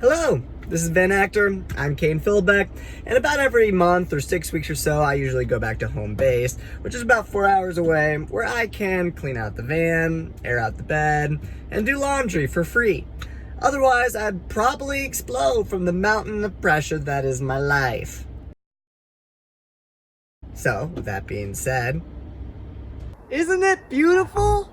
Hello, this is Van Actor. I'm Kane Philbeck, and about every month or 6 weeks or so, I usually go back to home base, which is about 4 hours away, where I can clean out the van, air out the bed, and do laundry for free. Otherwise, I'd probably explode from the mountain of pressure that is my life. So, with that being said, isn't it beautiful?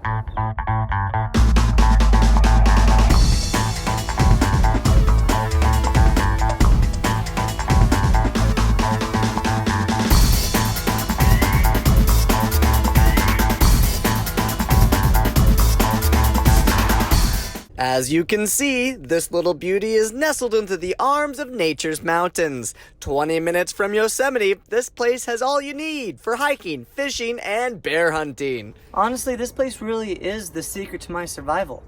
As you can see, this little beauty is nestled into the arms of nature's mountains. 20 minutes from Yosemite, this place has all you need for hiking, fishing, and bear hunting. Honestly, this place really is the secret to my survival.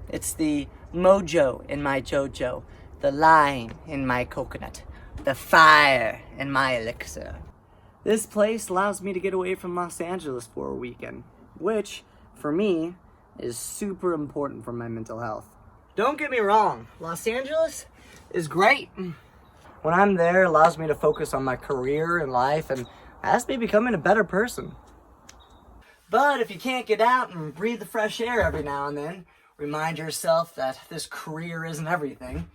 It's the mojo in my JoJo, the lime in my coconut, the fire in my elixir. This place allows me to get away from Los Angeles for a weekend, which, for me, is super important for my mental health. Don't get me wrong, Los Angeles is great. When I'm there, it allows me to focus on my career and life and has me becoming a better person. But if you can't get out and breathe the fresh air every now and then, remind yourself that this career isn't everything,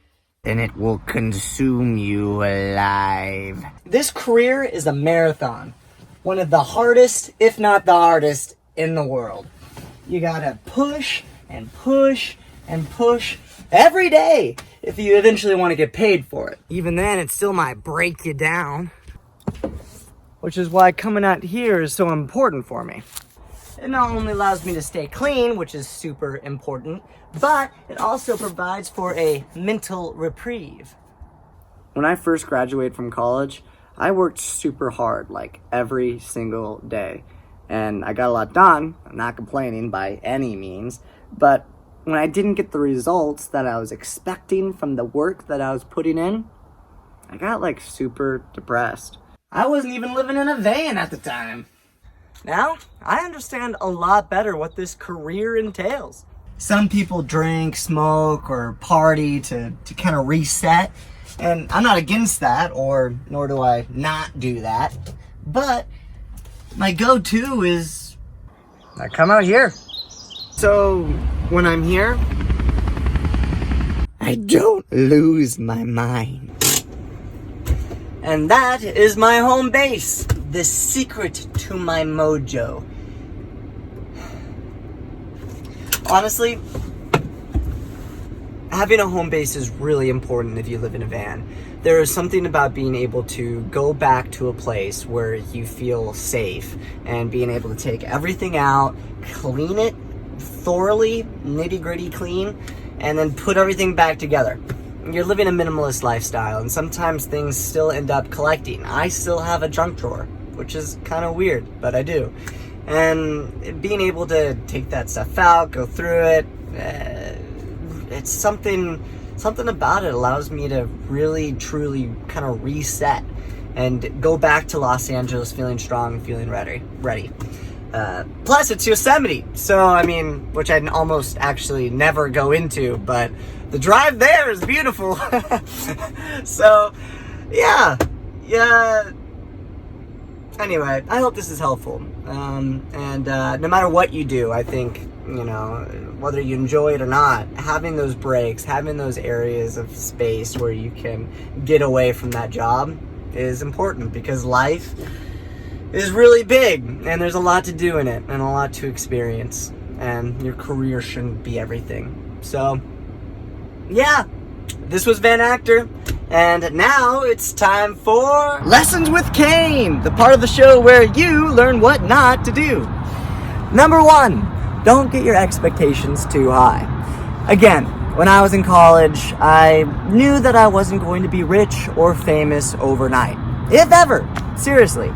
then it will consume you alive. This career is a marathon, one of the hardest, if not the hardest, in the world. You gotta push and push and push every day if you eventually want to get paid for it. Even then, it still might break you down. Which is why coming out here is so important for me. It not only allows me to stay clean, which is super important, but it also provides for a mental reprieve. When I first graduated from college, I worked super hard, like every single day. And I got a lot done. I'm not complaining by any means. But when I didn't get the results that I was expecting from the work that I was putting in, I got like super depressed. I wasn't even living in a van at the time. Now, I understand a lot better what this career entails. Some people drink, smoke, or party to kind of reset. And I'm not against that, nor do I not do that. But my go-to is I come out here. So when I'm here, I don't lose my mind. And that is my home base, the secret to my mojo. Honestly, having a home base is really important if you live in a van. There is something about being able to go back to a place where you feel safe and being able to take everything out, clean it thoroughly, nitty-gritty clean, and then put everything back together. You're living a minimalist lifestyle, and sometimes things still end up collecting. I still have a junk drawer, which is kind of weird, but I do. And being able to take that stuff out, go through it, it's something about it allows me to really, truly kind of reset and go back to Los Angeles feeling strong, feeling ready. Plus, it's Yosemite, so, I mean, which I'd almost actually never go into, but the drive there is beautiful. So, yeah. Anyway, I hope this is helpful. And no matter what you do, I think, whether you enjoy it or not, having those breaks, having those areas of space where you can get away from that job is important, because life is really big and there's a lot to do in it and a lot to experience, and your career shouldn't be everything. So, yeah, this was Van Actor, and now it's time for Lessons with Kane, the part of the show where you learn what not to do. Number 1, don't get your expectations too high. Again, when I was in college, I knew that I wasn't going to be rich or famous overnight, if ever, seriously.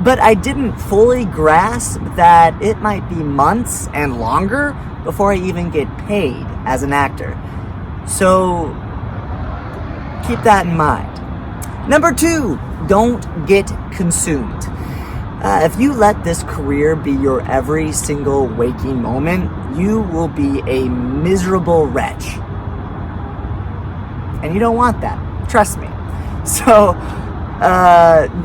But I didn't fully grasp that it might be months and longer before I even get paid as an actor. So keep that in mind. Number 2, don't get consumed. If you let this career be your every single waking moment, you will be a miserable wretch. and you don't want that. Trust me. So,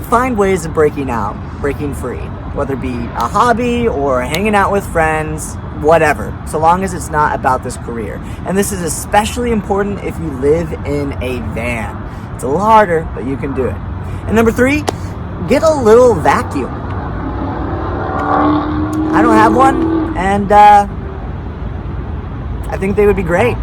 find ways of breaking out, breaking free, whether it be a hobby or hanging out with friends, whatever, so long as it's not about this career. And this is especially important if you live in a van. It's a little harder, but you can do it. And number 3, get a little vacuum. I don't have one, and I think they would be great.